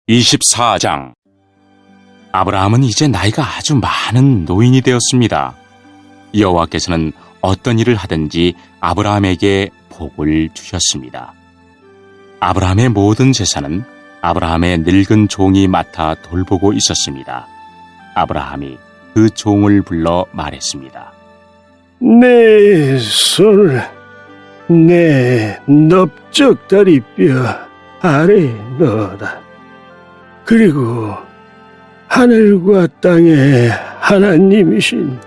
24장. 아브라함은 이제 나이가 아주 많은 노인이 되었습니다. 여호와께서는 어떤 일을 하든지 아브라함에게 복을 주셨습니다. 아브라함의 모든 재산은 아브라함의 늙은 종이 맡아 돌보고 있었습니다. 아브라함이 그 종을 불러 말했습니다. 내 손을 내 넓적 다리뼈 아래에 넣어라. 그리고 하늘과 땅의 하나님이신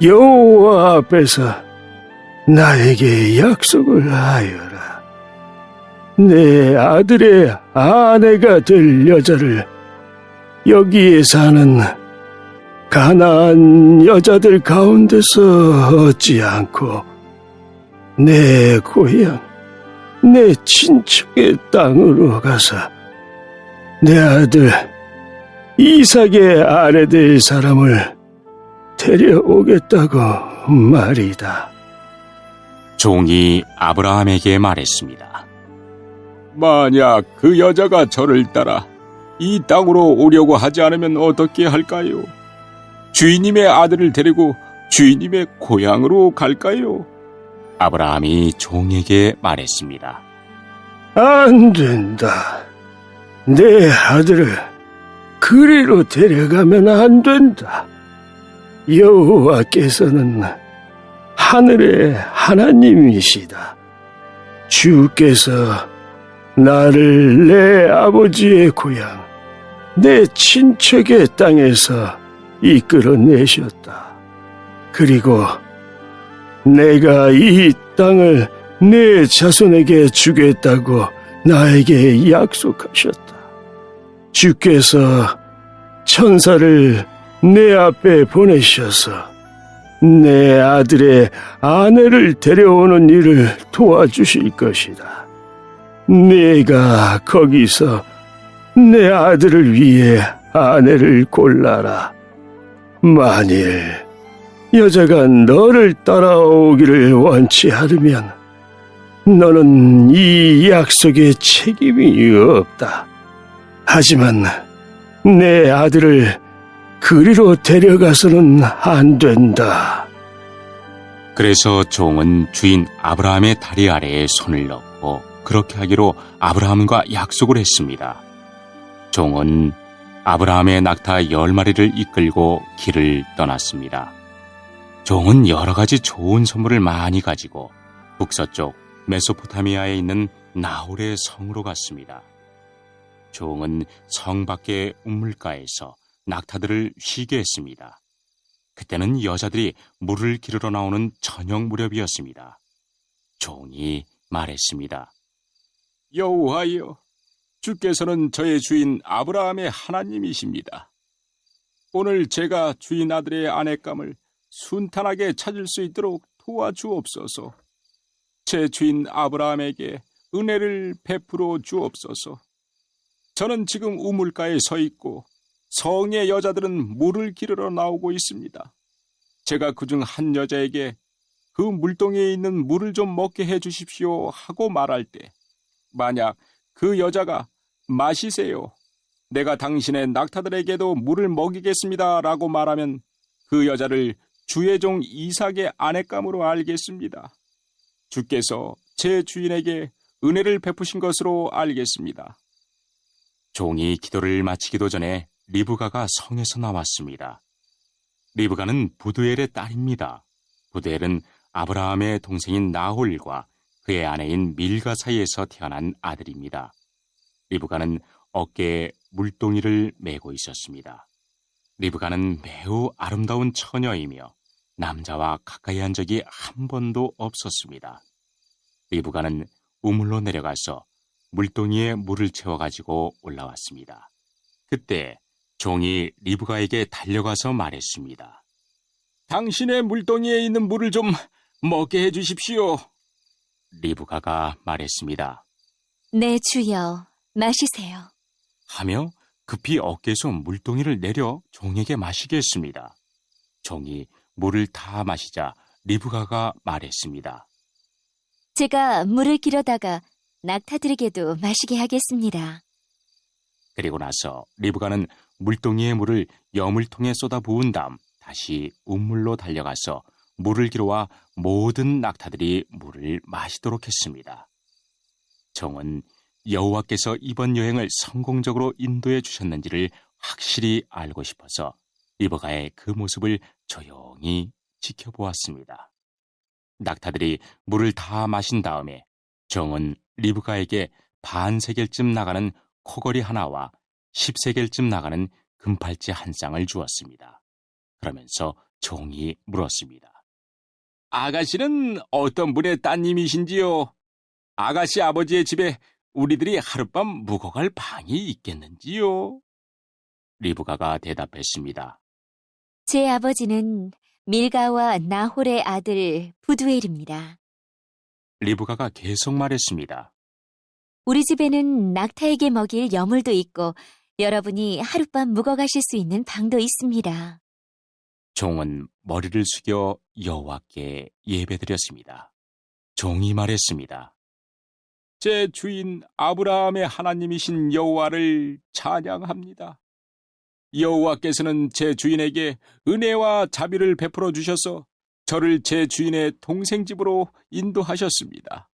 여호와 앞에서 나에게 약속을 하여라. 내 아들의 아내가 될 여자를 여기에 사는 가나안 여자들 가운데서 얻지 않고 내 고향, 내 친척의 땅으로 가서 내 아들 이삭의 아내 될 사람을 데려오겠다고 말이다. 종이 아브라함에게 말했습니다. 만약 그 여자가 저를 따라 이 땅으로 오려고 하지 않으면 어떻게 할까요? 주인님의 아들을 데리고 주인님의 고향으로 갈까요? 아브라함이 종에게 말했습니다. 안 된다. 내 아들을 그리로 데려가면 안 된다. 여호와께서는 하늘의 하나님이시다. 주께서 나를 내 아버지의 고향, 내 친척의 땅에서 이끌어내셨다. 그리고 내가 이 땅을 내 자손에게 주겠다고 나에게 약속하셨다. 주께서 천사를 내 앞에 보내셔서 내 아들의 아내를 데려오는 일을 도와주실 것이다. 네가 거기서 내 아들을 위해 아내를 골라라. 만일 여자가 너를 따라오기를 원치 않으면 너는 이 약속에 책임이 없다. 하지만 내 아들을 그리로 데려가서는 안 된다. 그래서 종은 주인 아브라함의 다리 아래에 손을 넣고 그렇게 하기로 아브라함과 약속을 했습니다. 종은 아브라함의 낙타 10마리를 이끌고 길을 떠났습니다. 종은 여러 가지 좋은 선물을 많이 가지고 북서쪽 메소포타미아에 있는 나홀의 성으로 갔습니다. 종은 성 밖의 우물가에서 낙타들을 쉬게 했습니다. 그때는 여자들이 물을 기르러 나오는 저녁 무렵이었습니다. 종이 말했습니다. 여호와여, 주께서는 저의 주인 아브라함의 하나님이십니다. 오늘 제가 주인 아들의 아내감을 순탄하게 찾을 수 있도록 도와주옵소서. 제 주인 아브라함에게 은혜를 베풀어 주옵소서. 저는 지금 우물가에 서 있고 성의 여자들은 물을 기르러 나오고 있습니다. 제가 그중 한 여자에게 그 물동이에 있는 물을 좀 먹게 해주십시오 하고 말할 때 만약 그 여자가 마시세요. 내가 당신의 낙타들에게도 물을 먹이겠습니다 라고 말하면 그 여자를 주의 종 이삭의 아내감으로 알겠습니다. 주께서 제 주인에게 은혜를 베푸신 것으로 알겠습니다. 종이 기도를 마치기도 전에 리브가가 성에서 나왔습니다. 리브가는 부두엘의 딸입니다. 부두엘은 아브라함의 동생인 나홀과 그의 아내인 밀가 사이에서 태어난 아들입니다. 리브가는 어깨에 물동이를 메고 있었습니다. 리브가는 매우 아름다운 처녀이며 남자와 가까이 한 적이 한 번도 없었습니다. 리브가는 우물로 내려가서 물동이에 물을 채워가지고 올라왔습니다. 그때 종이 리브가에게 달려가서 말했습니다. 당신의 물동이에 있는 물을 좀 먹게 해주십시오. 리브가가 말했습니다. 네, 주여, 마시세요. 하며 급히 어깨에서 물동이를 내려 종에게 마시게 했습니다. 종이 물을 다 마시자 리브가가 말했습니다. 제가 물을 기르다가 낙타들에게도 마시게 하겠습니다. 그리고 나서 리브가는 물동이의 물을 여물통에 쏟아 부은 다음 다시 우물로 달려가서 물을 길어와 모든 낙타들이 물을 마시도록 했습니다. 종은 여호와께서 이번 여행을 성공적으로 인도해 주셨는지를 확실히 알고 싶어서 리브가의 그 모습을 조용히 지켜보았습니다. 낙타들이 물을 다 마신 다음에 종은 리브가에게 반세겔쯤 나가는 코걸이 하나와 10세겔쯤 나가는 금팔찌 한 쌍을 주었습니다. 그러면서 종이 물었습니다. 아가씨는 어떤 분의 따님이신지요? 아가씨 아버지의 집에 우리들이 하룻밤 묵어갈 방이 있겠는지요? 리브가가 대답했습니다. 제 아버지는 밀가와 나홀의 아들 부두엘입니다. 리브가가 계속 말했습니다. 우리 집에는 낙타에게 먹일 여물도 있고 여러분이 하룻밤 묵어가실 수 있는 방도 있습니다. 종은 머리를 숙여 여호와께 예배드렸습니다. 종이 말했습니다. 제 주인 아브라함의 하나님이신 여호와를 찬양합니다. 여호와께서는 제 주인에게 은혜와 자비를 베풀어 주셔서 저를 제 주인의 동생 집으로 인도하셨습니다.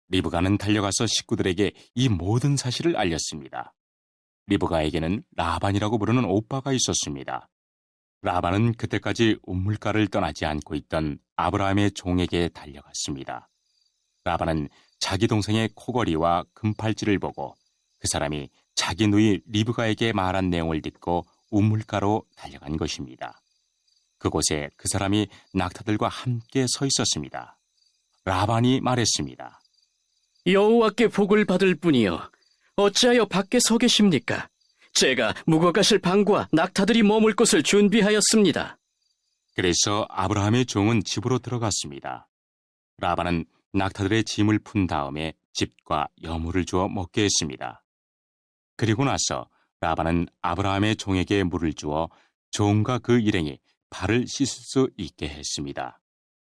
리브가는 달려가서 식구들에게 이 모든 사실을 알렸습니다. 리브가에게는 라반이라고 부르는 오빠가 있었습니다. 라반은 그때까지 우물가를 떠나지 않고 있던 아브라함의 종에게 달려갔습니다. 라반은 자기 동생의 코걸이와 금팔찌를 보고 그 사람이 자기 누이 리브가에게 말한 내용을 듣고 우물가로 달려간 것입니다. 그곳에 그 사람이 낙타들과 함께 서 있었습니다. 라반이 말했습니다. 여호와께 복을 받을 뿐이여 어찌하여 밖에 서 계십니까? 제가 묵어가실 방과 낙타들이 머물 곳을 준비하였습니다. 그래서 아브라함의 종은 집으로 들어갔습니다. 라반은 낙타들의 짐을 푼 다음에 집과 여물을 주어 먹게 했습니다. 그리고 나서 라반은 아브라함의 종에게 물을 주어 종과 그 일행이 발을 씻을 수 있게 했습니다.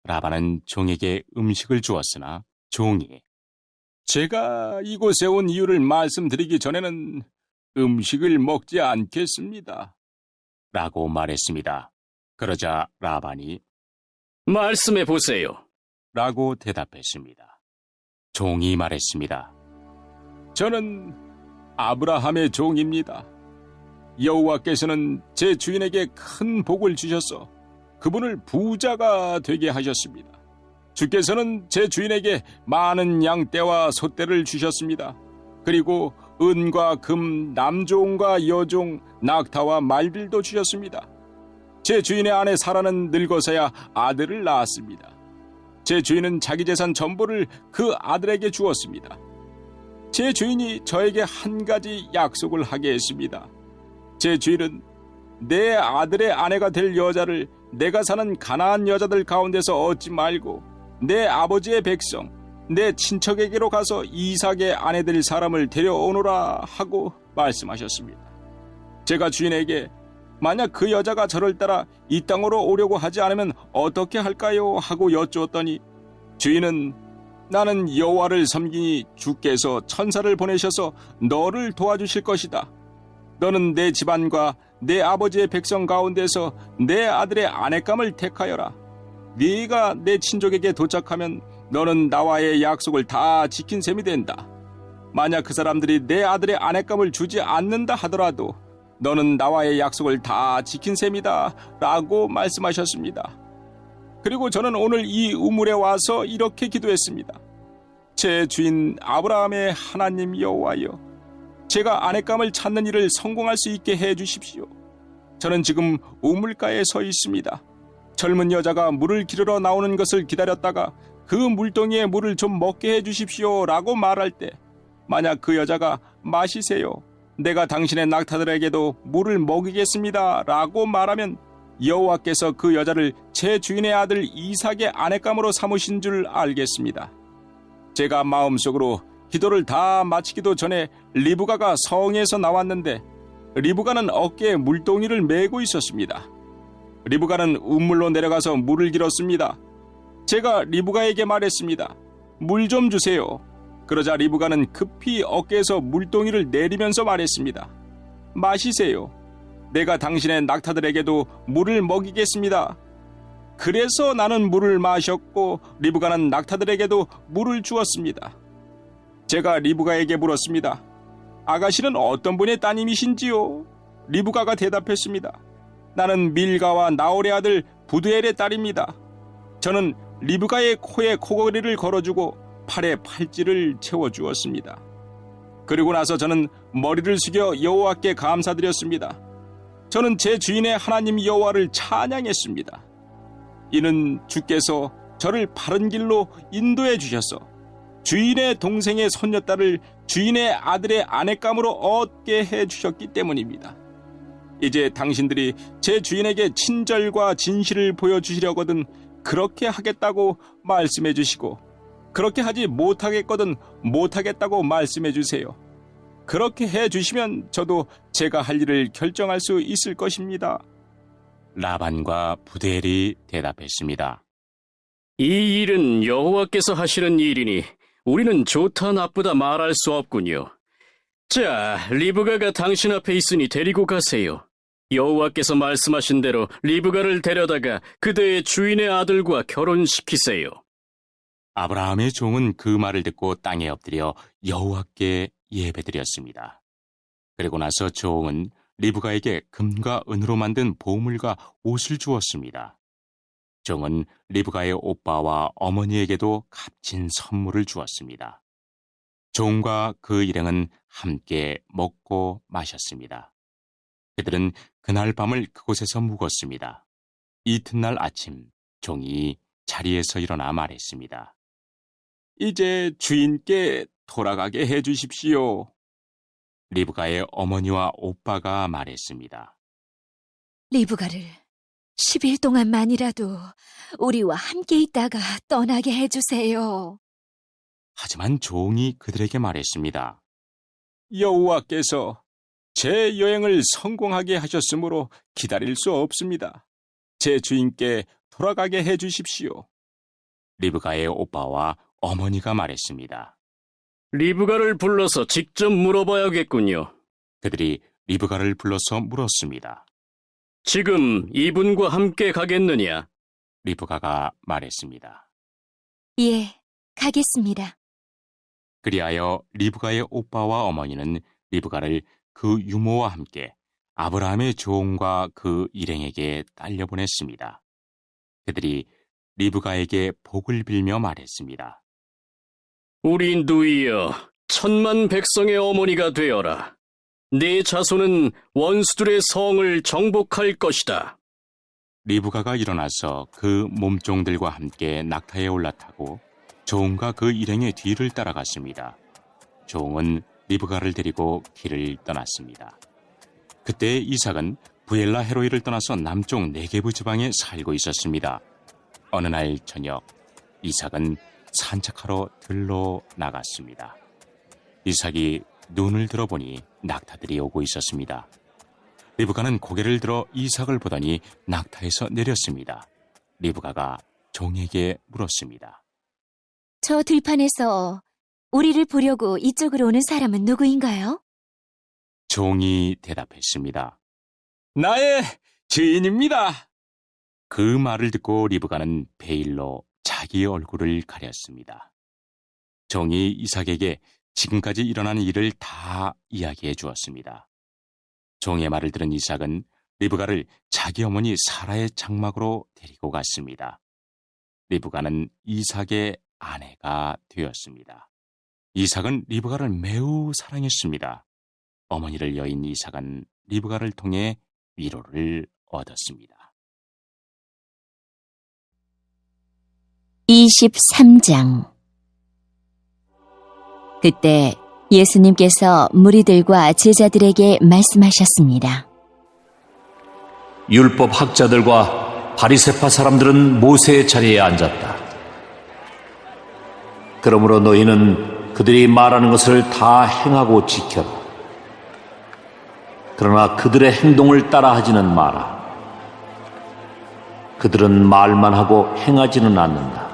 라반은 종에게 음식을 주었으나 종이 제가 이곳에 온 이유를 말씀드리기 전에는 음식을 먹지 않겠습니다. 라고 말했습니다. 그러자 라반이 말씀해 보세요. 라고 대답했습니다. 종이 말했습니다. 저는 아브라함의 종입니다. 여호와께서는 제 주인에게 큰 복을 주셔서 그분을 부자가 되게 하셨습니다. 주께서는 제 주인에게 많은 양떼와 소떼를 주셨습니다. 그리고 은과 금, 남종과 여종, 낙타와 말들도 주셨습니다. 제 주인의 아내 사라는 늙어서야 아들을 낳았습니다. 제 주인은 자기 재산 전부를 그 아들에게 주었습니다. 제 주인이 저에게 한 가지 약속을 하게 했습니다. 제 주인은 내 아들의 아내가 될 여자를 내가 사는 가나안 여자들 가운데서 얻지 말고 내 아버지의 백성, 내 친척에게로 가서 이삭의 아내 될 사람을 데려오노라 하고 말씀하셨습니다. 제가 주인에게 만약 그 여자가 저를 따라 이 땅으로 오려고 하지 않으면 어떻게 할까요? 하고 여쭈었더니 주인은 나는 여호와를 섬기니 주께서 천사를 보내셔서 너를 도와주실 것이다. 너는 내 집안과 내 아버지의 백성 가운데서 내 아들의 아내감을 택하여라. 네가 내 친족에게 도착하면 너는 나와의 약속을 다 지킨 셈이 된다. 만약 그 사람들이 내 아들의 아내감을 주지 않는다 하더라도 너는 나와의 약속을 다 지킨 셈이다 라고 말씀하셨습니다. 그리고 저는 오늘 이 우물에 와서 이렇게 기도했습니다. 제 주인 아브라함의 하나님 여호와여, 제가 아내감을 찾는 일을 성공할 수 있게 해 주십시오. 저는 지금 우물가에 서 있습니다. 젊은 여자가 물을 기르러 나오는 것을 기다렸다가 그 물동이에 물을 좀 먹게 해 주십시오 라고 말할 때 만약 그 여자가 마시세요. 내가 당신의 낙타들에게도 물을 먹이겠습니다 라고 말하면 여호와께서 그 여자를 제 주인의 아들 이삭의 아내감으로 삼으신 줄 알겠습니다. 제가 마음속으로 기도를 다 마치기도 전에 리브가가 성에서 나왔는데 리브가는 어깨에 물동이를 메고 있었습니다. 리브가는 우물로 내려가서 물을 길었습니다. 제가 리브가에게 말했습니다. 물 좀 주세요. 그러자 리브가는 급히 어깨에서 물동이를 내리면서 말했습니다. 마시세요. 내가 당신의 낙타들에게도 물을 먹이겠습니다. 그래서 나는 물을 마셨고 리브가는 낙타들에게도 물을 주었습니다. 제가 리브가에게 물었습니다. 아가씨는 어떤 분의 따님이신지요? 리브가가 대답했습니다. 나는 밀가와 나홀의 아들 부드엘의 딸입니다. 저는 리브가의 코에 코걸이를 걸어주고 팔에 팔찌를 채워주었습니다. 그리고 나서 저는 머리를 숙여 여호와께 감사드렸습니다. 저는 제 주인의 하나님 여호와를 찬양했습니다. 이는 주께서 저를 바른 길로 인도해 주셔서 주인의 동생의 손녀딸을 주인의 아들의 아내감으로 얻게 해 주셨기 때문입니다. 이제 당신들이 제 주인에게 친절과 진실을 보여주시려거든 그렇게 하겠다고 말씀해 주시고 그렇게 하지 못하겠거든 못하겠다고 말씀해 주세요. 그렇게 해 주시면 저도 제가 할 일을 결정할 수 있을 것입니다. 라반과 부델이 대답했습니다. 이 일은 여호와께서 하시는 일이니 우리는 좋다 나쁘다 말할 수 없군요. 자, 리브가가 당신 앞에 있으니 데리고 가세요. 여호와께서 말씀하신 대로 리브가를 데려다가 그대의 주인의 아들과 결혼시키세요. 아브라함의 종은 그 말을 듣고 땅에 엎드려 여호와께 예배드렸습니다. 그리고 나서 종은 리브가에게 금과 은으로 만든 보물과 옷을 주었습니다. 종은 리브가의 오빠와 어머니에게도 값진 선물을 주었습니다. 종과 그 일행은 함께 먹고 마셨습니다. 그들은 그날 밤을 그곳에서 묵었습니다. 이튿날 아침 종이 자리에서 일어나 말했습니다. 이제 주인께 돌아가게 해 주십시오. 리브가의 어머니와 오빠가 말했습니다. 리브가를 10일 동안만이라도 우리와 함께 있다가 떠나게 해주세요. 하지만 종이 그들에게 말했습니다. 여호와께서 제 여행을 성공하게 하셨으므로 기다릴 수 없습니다. 제 주인께 돌아가게 해 주십시오. 리브가의 오빠와 어머니가 말했습니다. 리브가를 불러서 직접 물어봐야겠군요. 그들이 리브가를 불러서 물었습니다. 지금 이분과 함께 가겠느냐? 리브가가 말했습니다. 예, 가겠습니다. 그리하여 리브가의 오빠와 어머니는 리브가를 그 유모와 함께 아브라함의 종과 그 일행에게 딸려보냈습니다. 그들이 리브가에게 복을 빌며 말했습니다. 우리 누이여, 천만 백성의 어머니가 되어라. 네 자손은 원수들의 성을 정복할 것이다. 리브가가 일어나서 그 몸종들과 함께 낙타에 올라타고 종과 그 일행의 뒤를 따라갔습니다. 종은 리브가를 데리고 길을 떠났습니다. 그때 이삭은 부엘라 헤로이를 떠나서 남쪽 네게브 지방에 살고 있었습니다. 어느 날 저녁 이삭은 산책하러 들로 나갔습니다. 이삭이 눈을 들어보니 낙타들이 오고 있었습니다. 리브가는 고개를 들어 이삭을 보더니 낙타에서 내렸습니다. 리브가가 종에게 물었습니다. 저 들판에서 우리를 보려고 이쪽으로 오는 사람은 누구인가요? 종이 대답했습니다. 나의 주인입니다. 그 말을 듣고 리브가는 베일로 자기 얼굴을 가렸습니다. 종이 이삭에게 지금까지 일어난 일을 다 이야기해 주었습니다. 종의 말을 들은 이삭은 리브가를 자기 어머니 사라의 장막으로 데리고 갔습니다. 리브가는 이삭의 아내가 되었습니다. 이삭은 리브가를 매우 사랑했습니다. 어머니를 여인 이삭은 리브가를 통해 위로를 얻었습니다. 23장. 그때 예수님께서 무리들과 제자들에게 말씀하셨습니다. 율법 학자들과 바리새파 사람들은 모세의 자리에 앉았다. 그러므로 너희는 그들이 말하는 것을 다 행하고 지켜라. 그러나 그들의 행동을 따라하지는 마라. 그들은 말만 하고 행하지는 않는다.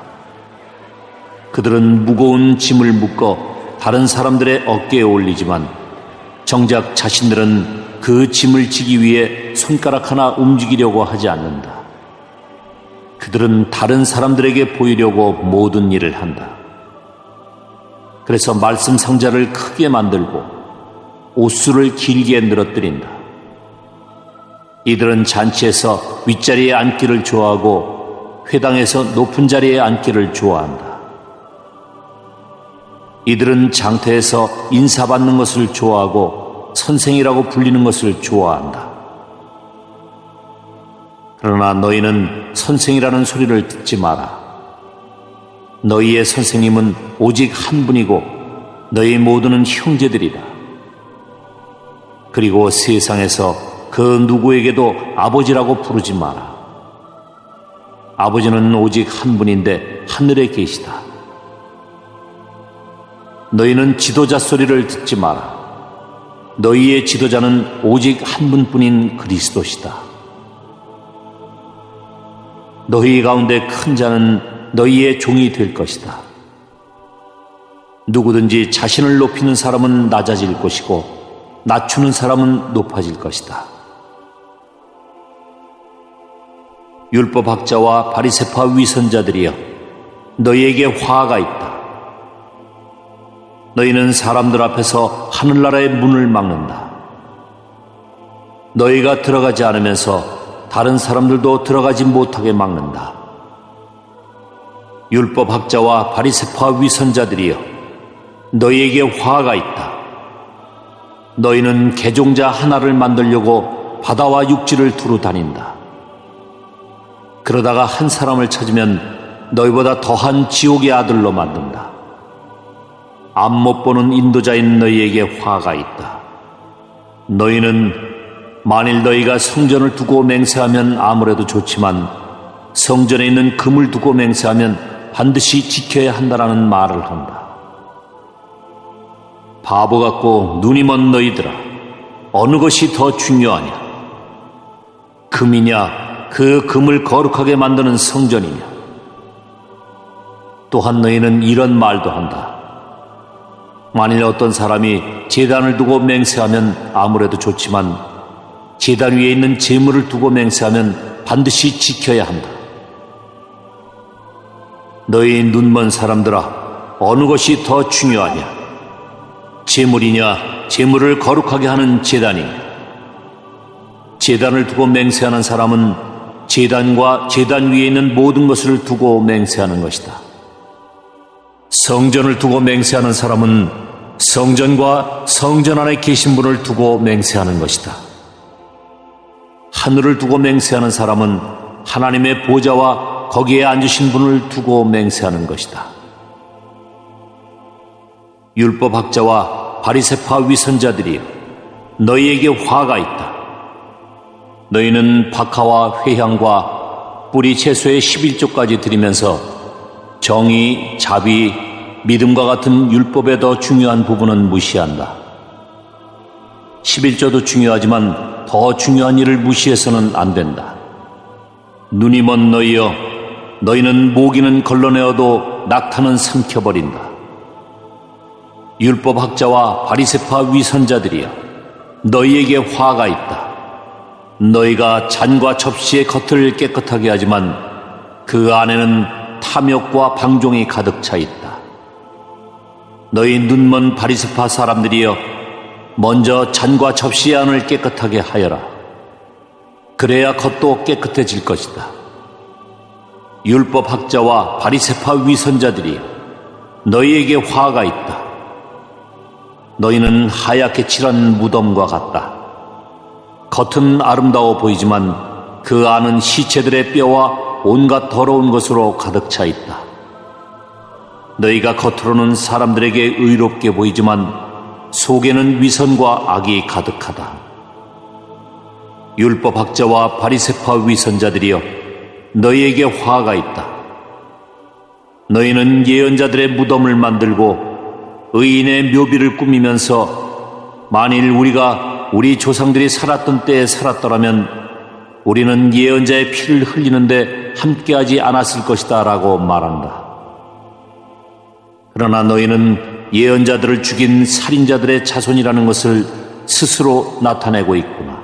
그들은 무거운 짐을 묶어 다른 사람들의 어깨에 올리지만 정작 자신들은 그 짐을 지기 위해 손가락 하나 움직이려고 하지 않는다. 그들은 다른 사람들에게 보이려고 모든 일을 한다. 그래서 말씀 상자를 크게 만들고 옷수를 길게 늘어뜨린다. 이들은 잔치에서 윗자리에 앉기를 좋아하고 회당에서 높은 자리에 앉기를 좋아한다. 이들은 장터에서 인사받는 것을 좋아하고 선생이라고 불리는 것을 좋아한다. 그러나 너희는 선생이라는 소리를 듣지 마라. 너희의 선생님은 오직 한 분이고 너희 모두는 형제들이다. 그리고 세상에서 그 누구에게도 아버지라고 부르지 마라. 아버지는 오직 한 분인데 하늘에 계시다. 너희는 지도자 소리를 듣지 마라. 너희의 지도자는 오직 한 분뿐인 그리스도시다. 너희 가운데 큰 자는 너희의 종이 될 것이다. 누구든지 자신을 높이는 사람은 낮아질 것이고 낮추는 사람은 높아질 것이다. 율법학자와 바리새파 위선자들이여, 너희에게 화가 있다. 너희는 사람들 앞에서 하늘나라의 문을 막는다. 너희가 들어가지 않으면서 다른 사람들도 들어가지 못하게 막는다. 율법학자와 바리새파 위선자들이여, 너희에게 화가 있다. 너희는 개종자 하나를 만들려고 바다와 육지를 두루 다닌다. 그러다가 한 사람을 찾으면 너희보다 더한 지옥의 아들로 만든다. 앞 못 보는 인도자인 너희에게 화가 있다. 너희는 만일 너희가 성전을 두고 맹세하면 아무래도 좋지만 성전에 있는 금을 두고 맹세하면 반드시 지켜야 한다라는 말을 한다. 바보 같고 눈이 먼 너희들아, 어느 것이 더 중요하냐? 금이냐, 그 금을 거룩하게 만드는 성전이냐? 또한 너희는 이런 말도 한다. 만일 어떤 사람이 제단을 두고 맹세하면 아무래도 좋지만 제단 위에 있는 제물을 두고 맹세하면 반드시 지켜야 한다. 너희 눈먼 사람들아, 어느 것이 더 중요하냐? 제물이냐, 제물을 거룩하게 하는 제단이냐? 제단을 두고 맹세하는 사람은 제단과 제단 위에 있는 모든 것을 두고 맹세하는 것이다. 성전을 두고 맹세하는 사람은 성전과 성전 안에 계신 분을 두고 맹세하는 것이다. 하늘을 두고 맹세하는 사람은 하나님의 보좌와 거기에 앉으신 분을 두고 맹세하는 것이다. 율법학자와 바리새파 위선자들이여, 너희에게 화가 있다. 너희는 박하와 회향과 뿌리 채소의 11조까지 드리면서 정의, 자비, 믿음과 같은 율법의 더 중요한 부분은 무시한다. 11조도 중요하지만 더 중요한 일을 무시해서는 안 된다. 눈이 먼 너희여, 너희는 모기는 걸러내어도 낙타는 삼켜버린다. 율법학자와 바리새파 위선자들이여, 너희에게 화가 있다. 너희가 잔과 접시의 겉을 깨끗하게 하지만 그 안에는 탐욕과 방종이 가득 차 있다. 너희 눈먼 바리새파 사람들이여, 먼저 잔과 접시의 안을 깨끗하게 하여라. 그래야 겉도 깨끗해질 것이다. 율법학자와 바리새파 위선자들이여, 너희에게 화가 있다. 너희는 하얗게 칠한 무덤과 같다. 겉은 아름다워 보이지만 그 안은 시체들의 뼈와 온갖 더러운 것으로 가득 차 있다. 너희가 겉으로는 사람들에게 의롭게 보이지만 속에는 위선과 악이 가득하다. 율법학자와 바리새파 위선자들이여, 너희에게 화가 있다. 너희는 예언자들의 무덤을 만들고 의인의 묘비를 꾸미면서 만일 우리가 우리 조상들이 살았던 때에 살았더라면 우리는 예언자의 피를 흘리는데 함께하지 않았을 것이다 라고 말한다. 그러나 너희는 예언자들을 죽인 살인자들의 자손이라는 것을 스스로 나타내고 있구나.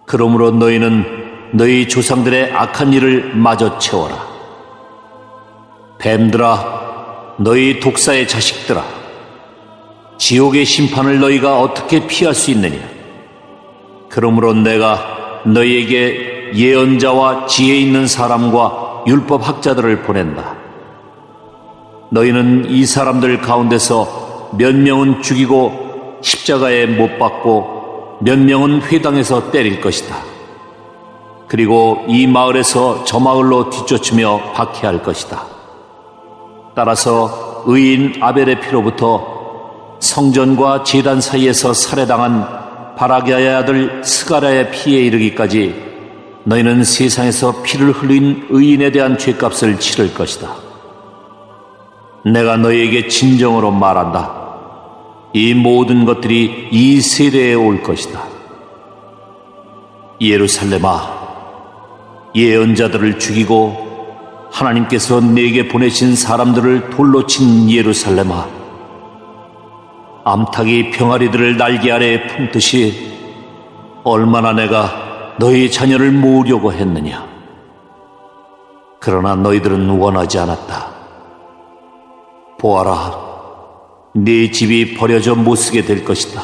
그러므로 너희는 너희 조상들의 악한 일을 마저 채워라. 뱀들아, 너희 독사의 자식들아, 지옥의 심판을 너희가 어떻게 피할 수 있느냐? 그러므로 내가 너희에게 예언자와 지혜 있는 사람과 율법 학자들을 보낸다. 너희는 이 사람들 가운데서 몇 명은 죽이고 십자가에 못 박고 몇 명은 회당에서 때릴 것이다. 그리고 이 마을에서 저 마을로 뒤쫓으며 박해할 것이다. 따라서 의인 아벨의 피로부터 성전과 제단 사이에서 살해당한 바라기아의 아들 스가랴의 피에 이르기까지 너희는 세상에서 피를 흘린 의인에 대한 죄값을 치를 것이다. 내가 너희에게 진정으로 말한다. 이 모든 것들이 이 세대에 올 것이다. 예루살렘아, 예언자들을 죽이고 하나님께서 내게 보내신 사람들을 돌로 친 예루살렘아, 암탉이 병아리들을 날개 아래에 품듯이 얼마나 내가 너희 자녀를 모으려고 했느냐. 그러나 너희들은 원하지 않았다. 보아라, 네 집이 버려져 못쓰게 될 것이다.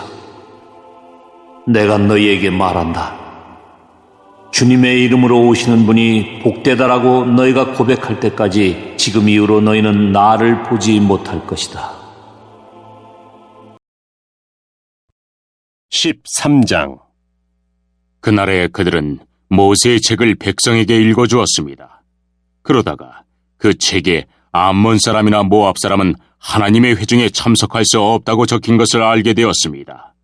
내가 너희에게 말한다. 주님의 이름으로 오시는 분이 복되다라고 너희가 고백할 때까지 지금 이후로 너희는 나를 보지 못할 것이다. 13장. 그날에 그들은 모세의 책을 백성에게 읽어주었습니다. 그러다가 그 책에 암몬 사람이나 모압 사람은 하나님의 회중에 참석할 수 없다고 적힌 것을 알게 되었습니다.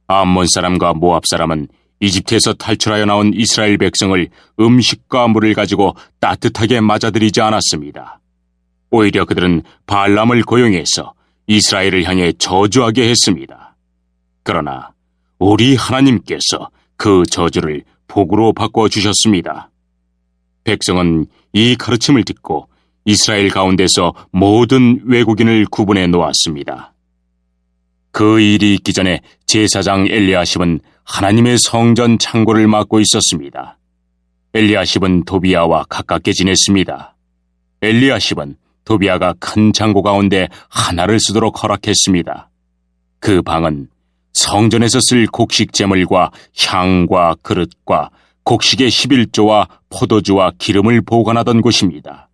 암몬 사람과 모압 사람은 이집트에서 탈출하여 나온 이스라엘 백성을 음식과 물을 가지고 따뜻하게 맞아들이지 않았습니다. 오히려 그들은 발람을 고용해서 이스라엘을 향해 저주하게 했습니다. 그러나 우리 하나님께서 그 저주를 복으로 바꿔주셨습니다. 백성은 이 가르침을 듣고 이스라엘 가운데서 모든 외국인을 구분해 놓았습니다. 그 일이 있기 전에 제사장 엘리야십은 하나님의 성전 창고를 맡고 있었습니다. 엘리야십은 도비야와 가깝게 지냈습니다. 엘리야십은 도비야가 큰 창고 가운데 하나를 쓰도록 허락했습니다. 그 방은 성전에서 쓸 곡식 제물과 향과 그릇과 곡식의 11조와 포도주와 기름을 보관하던 곳입니다.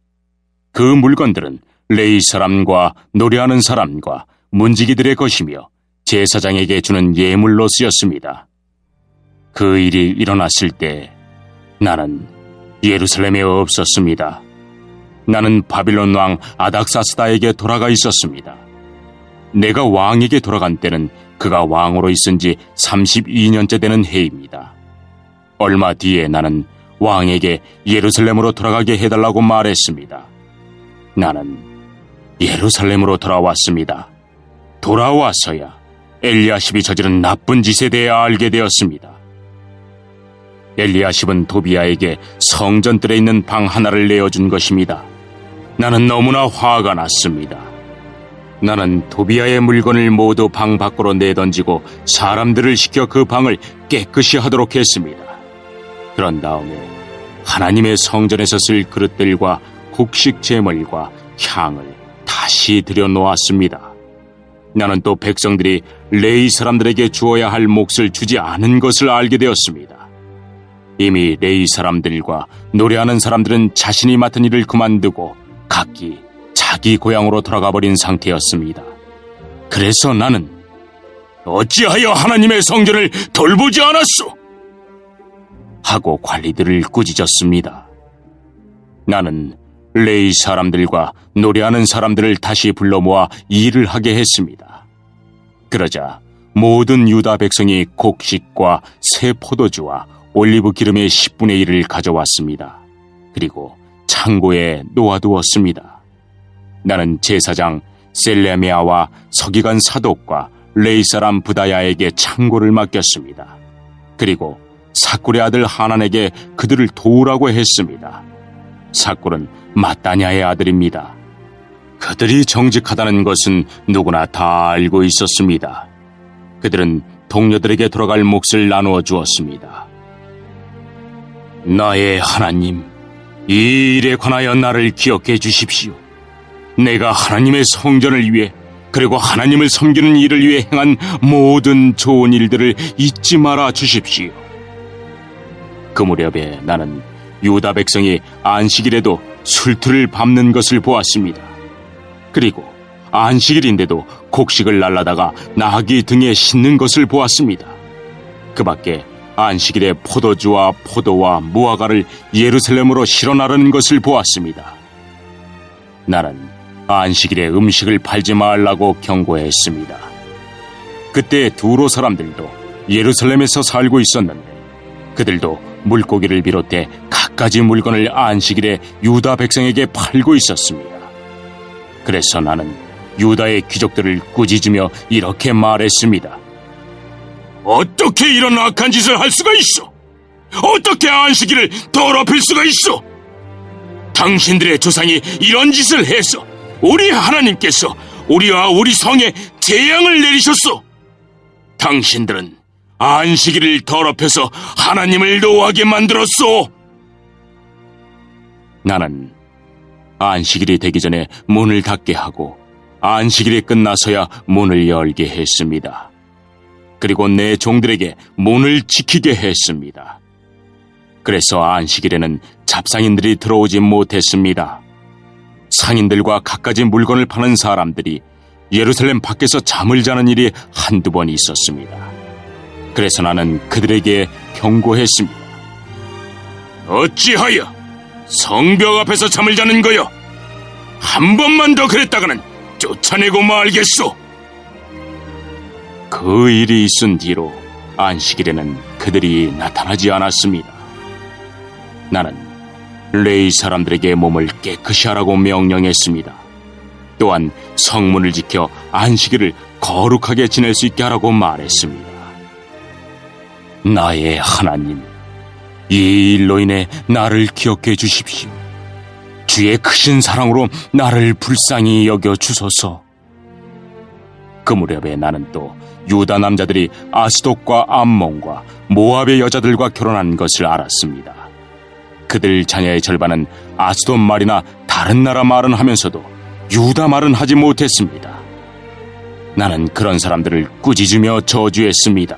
그 물건들은 레위 사람과 노래하는 사람과 문지기들의 것이며 제사장에게 주는 예물로 쓰였습니다. 그 일이 일어났을 때 나는 예루살렘에 없었습니다. 나는 바빌론 왕 아닥사스다에게 돌아가 있었습니다. 내가 왕에게 돌아간 때는 그가 왕으로 있은 지 32년째 되는 해입니다. 얼마 뒤에 나는 왕에게 예루살렘으로 돌아가게 해달라고 말했습니다. 나는 예루살렘으로 돌아왔습니다. 돌아와서야 엘리야십이 저지른 나쁜 짓에 대해 알게 되었습니다. 엘리야십은 도비야에게 성전뜰에 있는 방 하나를 내어준 것입니다. 나는 너무나 화가 났습니다. 나는 도비야의 물건을 모두 방 밖으로 내던지고 사람들을 시켜 그 방을 깨끗이 하도록 했습니다. 그런 다음에 하나님의 성전에서 쓸 그릇들과 곡식 제물과 향을 다시 들여놓았습니다. 나는 또 백성들이 레위 사람들에게 주어야 할 몫을 주지 않은 것을 알게 되었습니다. 이미 레위 사람들과 노래하는 사람들은 자신이 맡은 일을 그만두고 각기 자기 고향으로 돌아가 버린 상태였습니다. 그래서 나는 어찌하여 하나님의 성전을 돌보지 않았소? 하고 관리들을 꾸짖었습니다. 나는 레위 사람들과 노래하는 사람들을 다시 불러 모아 일을 하게 했습니다. 그러자 모든 유다 백성이 곡식과 새 포도주와 올리브 기름의 10분의 1을 가져왔습니다. 그리고 창고에 놓아두었습니다. 나는 제사장 셀레미야와 서기관 사독과 레위 사람 부다야에게 창고를 맡겼습니다. 그리고 삭굴의 아들 하난에게 그들을 도우라고 했습니다. 삭굴은 마따냐의 아들입니다. 그들이 정직하다는 것은 누구나 다 알고 있었습니다. 그들은 동료들에게 돌아갈 몫을 나누어 주었습니다. 나의 하나님, 이 일에 관하여 나를 기억해 주십시오. 내가 하나님의 성전을 위해 그리고 하나님을 섬기는 일을 위해 행한 모든 좋은 일들을 잊지 말아 주십시오. 그 무렵에 나는 유다 백성이 안식일에도 술투를 밟는 것을 보았습니다. 그리고 안식일인데도 곡식을 날라다가 나귀 등에 싣는 것을 보았습니다. 그 밖에 안식일에 포도주와 포도와 무화과를 예루살렘으로 실어나르는 것을 보았습니다. 나는 안식일에 음식을 팔지 말라고 경고했습니다. 그때 두로 사람들도 예루살렘에서 살고 있었는데 그들도 물고기를 비롯해 갖가지 물건을 안식일에 유다 백성에게 팔고 있었습니다. 그래서 나는 유다의 귀족들을 꾸짖으며 이렇게 말했습니다. 어떻게 이런 악한 짓을 할 수가 있어? 어떻게 안식일을 더럽힐 수가 있어? 당신들의 조상이 이런 짓을 해서 우리 하나님께서 우리와 우리 성에 재앙을 내리셨소. 당신들은 안식일을 더럽혀서 하나님을 노하게 만들었소. 나는 안식일이 되기 전에 문을 닫게 하고 안식일이 끝나서야 문을 열게 했습니다. 그리고 내 종들에게 문을 지키게 했습니다. 그래서 안식일에는 잡상인들이 들어오지 못했습니다. 상인들과 갖가지 물건을 파는 사람들이 예루살렘 밖에서 잠을 자는 일이 한두 번 있었습니다. 그래서 나는 그들에게 경고했습니다. 어찌하여 성벽 앞에서 잠을 자는 거요? 한 번만 더 그랬다가는 쫓아내고 말겠소. 그 일이 있은 뒤로 안식일에는 그들이 나타나지 않았습니다. 나는 레위 사람들에게 몸을 깨끗이 하라고 명령했습니다. 또한 성문을 지켜 안식일을 거룩하게 지낼 수 있게 하라고 말했습니다. 나의 하나님, 이 일로 인해 나를 기억해 주십시오. 주의 크신 사랑으로 나를 불쌍히 여겨 주소서. 그 무렵에 나는 또 유다 남자들이 아스돗과 암몬과 모압의 여자들과 결혼한 것을 알았습니다. 그들 자녀의 절반은 아스돗 말이나 다른 나라 말은 하면서도 유다 말은 하지 못했습니다. 나는 그런 사람들을 꾸짖으며 저주했습니다.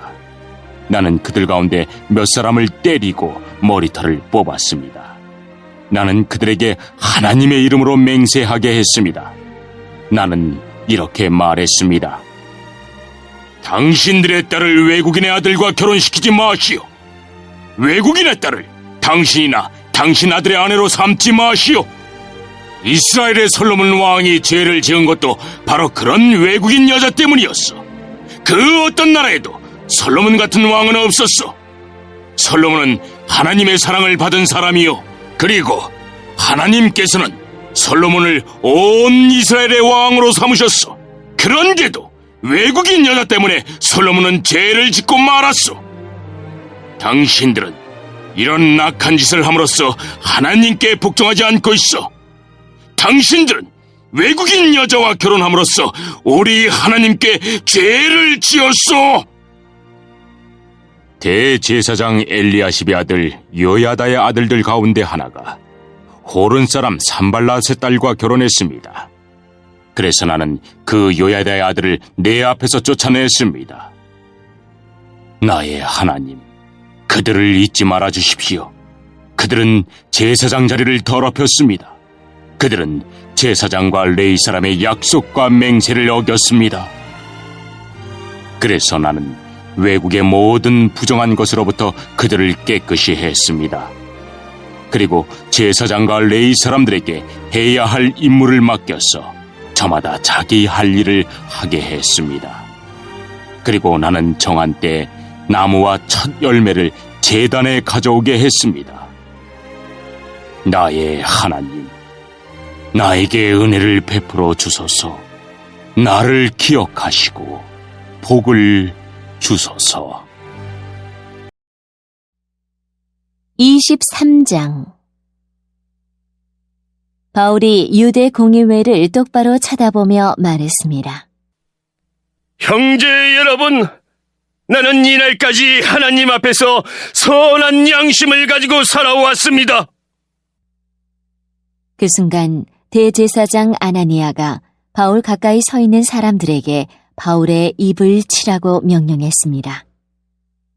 나는 그들 가운데 몇 사람을 때리고 머리털을 뽑았습니다. 나는 그들에게 하나님의 이름으로 맹세하게 했습니다. 나는 이렇게 말했습니다. 당신들의 딸을 외국인의 아들과 결혼시키지 마시오. 외국인의 딸을 당신이나 당신 아들의 아내로 삼지 마시오. 이스라엘의 솔로몬 왕이 죄를 지은 것도 바로 그런 외국인 여자 때문이었어. 그 어떤 나라에도 솔로몬 같은 왕은 없었어. 솔로몬은 하나님의 사랑을 받은 사람이요, 그리고 하나님께서는 솔로몬을 온 이스라엘의 왕으로 삼으셨어. 그런데도 외국인 여자 때문에 솔로몬은 죄를 짓고 말았어. 당신들은 이런 악한 짓을 함으로써 하나님께 복종하지 않고 있어. 당신들은 외국인 여자와 결혼함으로써 우리 하나님께 죄를 지었소. 대제사장 엘리야십의 아들 요야다의 아들들 가운데 하나가 호른 사람 산발랏의 딸과 결혼했습니다. 그래서 나는 그 요야다의 아들을 내 앞에서 쫓아냈습니다. 나의 하나님, 그들을 잊지 말아 주십시오. 그들은 제사장 자리를 더럽혔습니다. 그들은 제사장과 레위 사람의 약속과 맹세를 어겼습니다. 그래서 나는 외국의 모든 부정한 것으로부터 그들을 깨끗이 했습니다. 그리고 제사장과 레위 사람들에게 해야 할 임무를 맡겨서 저마다 자기 할 일을 하게 했습니다. 그리고 나는 정한 때 나무와 첫 열매를 제단에 가져오게 했습니다. 나의 하나님, 나에게 은혜를 베풀어 주소서. 나를 기억하시고 복을 주소서. 23장 바울이 유대 공의회를 똑바로 쳐다보며 말했습니다. 형제 여러분, 나는 이날까지 하나님 앞에서 선한 양심을 가지고 살아왔습니다. 그 순간 대제사장 아나니아가 바울 가까이 서 있는 사람들에게 바울의 입을 치라고 명령했습니다.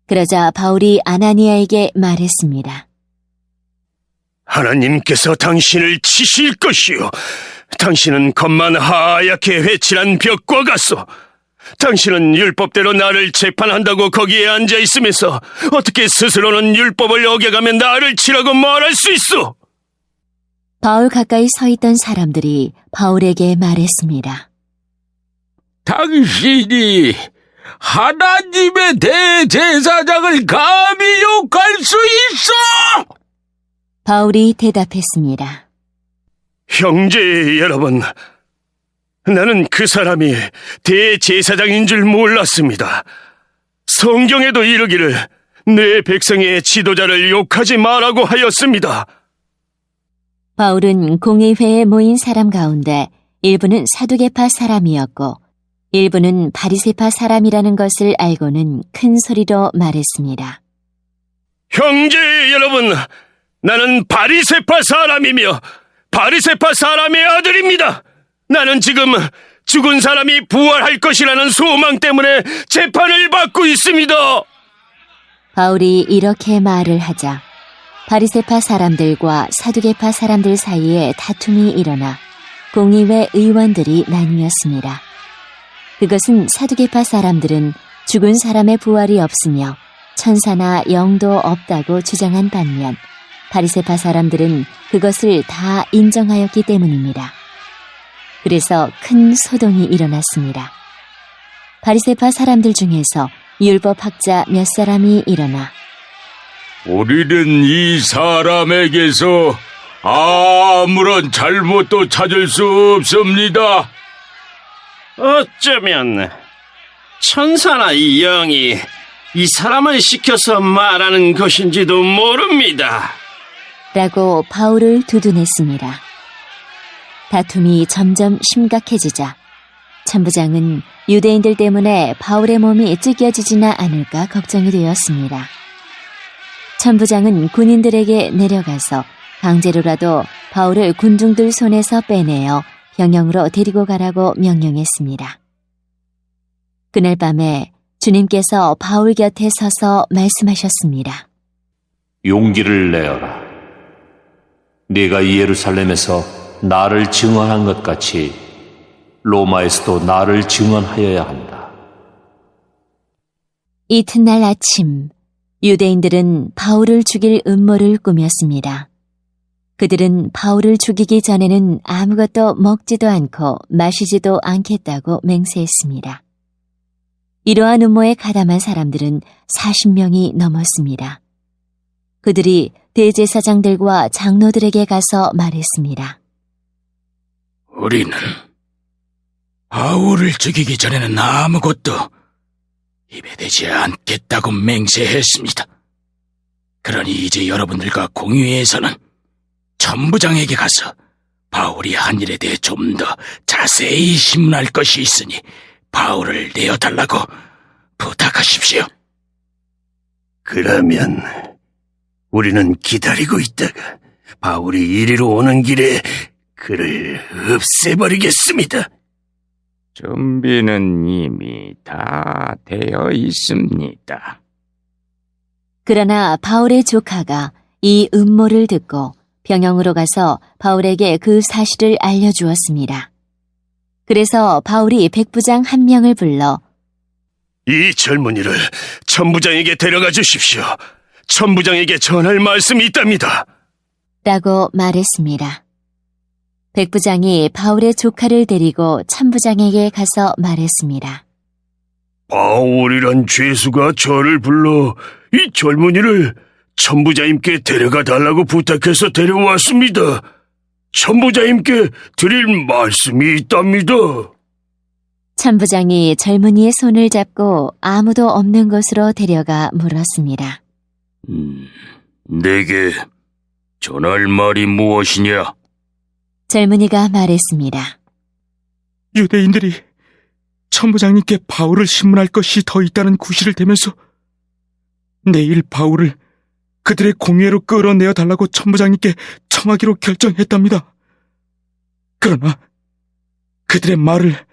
그러자 바울이 아나니아에게 말했습니다. 하나님께서 당신을 치실 것이요. 당신은 겉만 하얗게 회칠한 벽과 같소. 당신은 율법대로 나를 재판한다고 거기에 앉아 있으면서 어떻게 스스로는 율법을 어겨가며 나를 치라고 말할 수 있소? 바울 가까이 서 있던 사람들이 바울에게 말했습니다. 당신이 하나님의 대제사장을 감히 욕할 수 있어! 바울이 대답했습니다. 형제 여러분, 나는 그 사람이 대제사장인 줄 몰랐습니다. 성경에도 이르기를 내 백성의 지도자를 욕하지 말라고 하였습니다. 바울은 공의회에 모인 사람 가운데 일부는 사두개파 사람이었고 일부는 바리새파 사람이라는 것을 알고는 큰 소리로 말했습니다. 형제 여러분, 나는 바리새파 사람이며 바리새파 사람의 아들입니다. 나는 지금 죽은 사람이 부활할 것이라는 소망 때문에 재판을 받고 있습니다. 바울이 이렇게 말을 하자 바리새파 사람들과 사두개파 사람들 사이에 다툼이 일어나 공의회 의원들이 나뉘었습니다. 그것은 사두개파 사람들은 죽은 사람의 부활이 없으며 천사나 영도 없다고 주장한 반면 바리새파 사람들은 그것을 다 인정하였기 때문입니다. 그래서 큰 소동이 일어났습니다. 바리새파 사람들 중에서 율법학자 몇 사람이 일어나 우리는 이 사람에게서 아무런 잘못도 찾을 수 없습니다. 어쩌면 천사나 이 영이 이 사람을 시켜서 말하는 것인지도 모릅니다. 라고 바울을 두둔했습니다. 다툼이 점점 심각해지자 천부장은 유대인들 때문에 바울의 몸이 찢겨지지나 않을까 걱정이 되었습니다. 천부장은 군인들에게 내려가서 강제로라도 바울을 군중들 손에서 빼내어 병영으로 데리고 가라고 명령했습니다. 그날 밤에 주님께서 바울 곁에 서서 말씀하셨습니다. 용기를 내어라. 네가 이 예루살렘에서 나를 증언한 것 같이 로마에서도 나를 증언하여야 한다. 이튿날 아침 유대인들은 바울을 죽일 음모를 꾸몄습니다. 그들은 바울을 죽이기 전에는 아무것도 먹지도 않고 마시지도 않겠다고 맹세했습니다. 이러한 음모에 가담한 사람들은 40명이 넘었습니다. 그들이 대제사장들과 장로들에게 가서 말했습니다. 우리는 바울을 죽이기 전에는 아무것도 입에 대지 않겠다고 맹세했습니다. 그러니 이제 여러분들과 공의회에서는 천부장에게 가서 바울이 한 일에 대해 좀 더 자세히 신문할 것이 있으니 바울을 내어달라고 부탁하십시오. 그러면 우리는 기다리고 있다가 바울이 이리로 오는 길에 그를 없애버리겠습니다. 준비는 이미 다 되어 있습니다. 그러나 바울의 조카가 이 음모를 듣고 병영으로 가서 바울에게 그 사실을 알려주었습니다. 그래서 바울이 백부장 한 명을 불러 이 젊은이를 천부장에게 데려가 주십시오. 천부장에게 전할 말씀이 있답니다. 라고 말했습니다. 백부장이 바울의 조카를 데리고 천부장에게 가서 말했습니다. 바울이란 죄수가 저를 불러 이 젊은이를 천부장님께 데려가 달라고 부탁해서 데려왔습니다. 천부장님께 드릴 말씀이 있답니다. 천부장이 젊은이의 손을 잡고 아무도 없는 곳으로 데려가 물었습니다. 내게 전할 말이 무엇이냐? 젊은이가 말했습니다. 유대인들이 천부장님께 바울을 신문할 것이 더 있다는 구실을 대면서 내일 바울을 그들의 공회로 끌어내어 달라고 천부장님께 청하기로 결정했답니다. 그러나 그들의 말을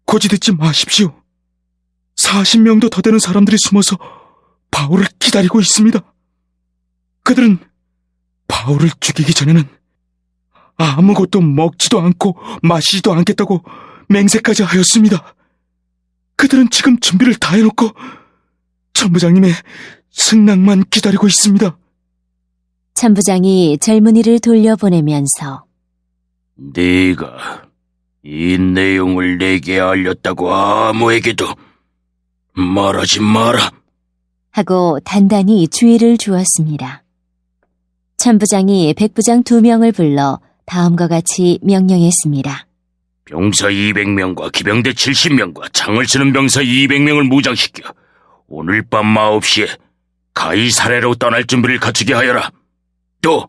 고지 듣지 마십시오. 40명도 더 되는 사람들이 숨어서 바울을 기다리고 있습니다. 그들은 바울을 죽이기 전에는 아무것도 먹지도 않고 마시지도 않겠다고 맹세까지 하였습니다. 그들은 지금 준비를 다 해놓고 천부장님의 승낙만 기다리고 있습니다. 천부장이 젊은이를 돌려보내면서 네가 이 내용을 내게 알렸다고 아무에게도 말하지 마라. 하고 단단히 주의를 주었습니다. 천부장이 백부장 2명을 불러 다음과 같이 명령했습니다. 병사 200명과 기병대 70명과 창을 쓰는 병사 200명을 무장시켜 오늘 밤 9시에 가이사랴로 떠날 준비를 갖추게 하여라. 또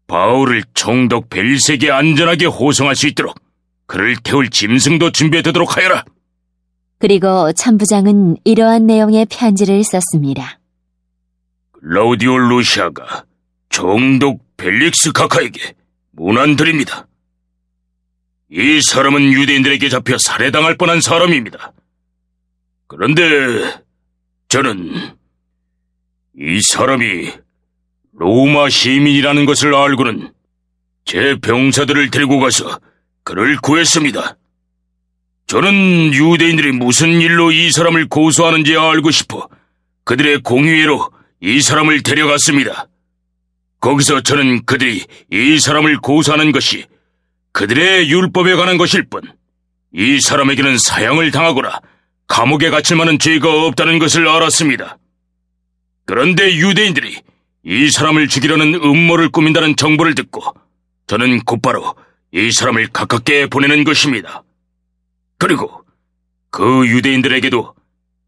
바울을 총독 벨리스에게 안전하게 호송할 수 있도록 그를 태울 짐승도 준비해두도록 하여라. 그리고 천부장은 이러한 내용의 편지를 썼습니다. 클라우디오 루시아가 총독 벨릭스 카카에게 문안드립니다. 이 사람은 유대인들에게 잡혀 살해당할 뻔한 사람입니다. 그런데 저는 이 사람이 로마 시민이라는 것을 알고는 제 병사들을 데리고 가서 그를 구했습니다. 저는 유대인들이 무슨 일로 이 사람을 고소하는지 알고 싶어 그들의 공의회로 이 사람을 데려갔습니다. 거기서 저는 그들이 이 사람을 고소하는 것이 그들의 율법에 관한 것일 뿐, 이 사람에게는 사형을 당하거나 감옥에 갇힐 만한 죄가 없다는 것을 알았습니다. 그런데 유대인들이 이 사람을 죽이려는 음모를 꾸민다는 정보를 듣고 저는 곧바로 이 사람을 가깝게 보내는 것입니다. 그리고 그 유대인들에게도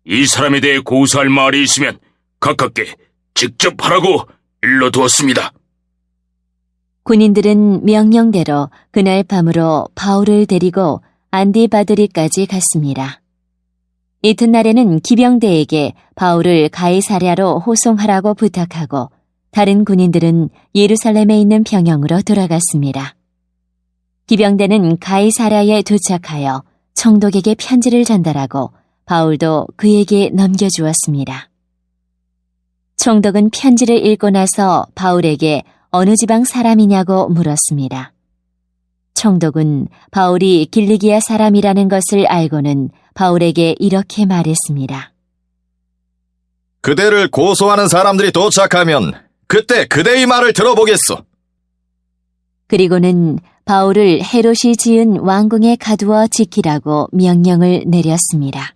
이 사람에 대해 고소할 말이 있으면 가깝게 직접 하라고 일러두었습니다. 군인들은 명령대로 그날 밤으로 바울을 데리고 안디바드리까지 갔습니다. 이튿날에는 기병대에게 바울을 가이사랴로 호송하라고 부탁하고 다른 군인들은 예루살렘에 있는 병영으로 돌아갔습니다. 기병대는 가이사랴에 도착하여 총독에게 편지를 전달하고 바울도 그에게 넘겨주었습니다. 총독은 편지를 읽고 나서 바울에게 어느 지방 사람이냐고 물었습니다. 총독은 바울이 길리기아 사람이라는 것을 알고는 바울에게 이렇게 말했습니다. 그대를 고소하는 사람들이 도착하면 그때 그대의 말을 들어보겠소. 그리고는 바울을 헤롯이 지은 왕궁에 가두어 지키라고 명령을 내렸습니다.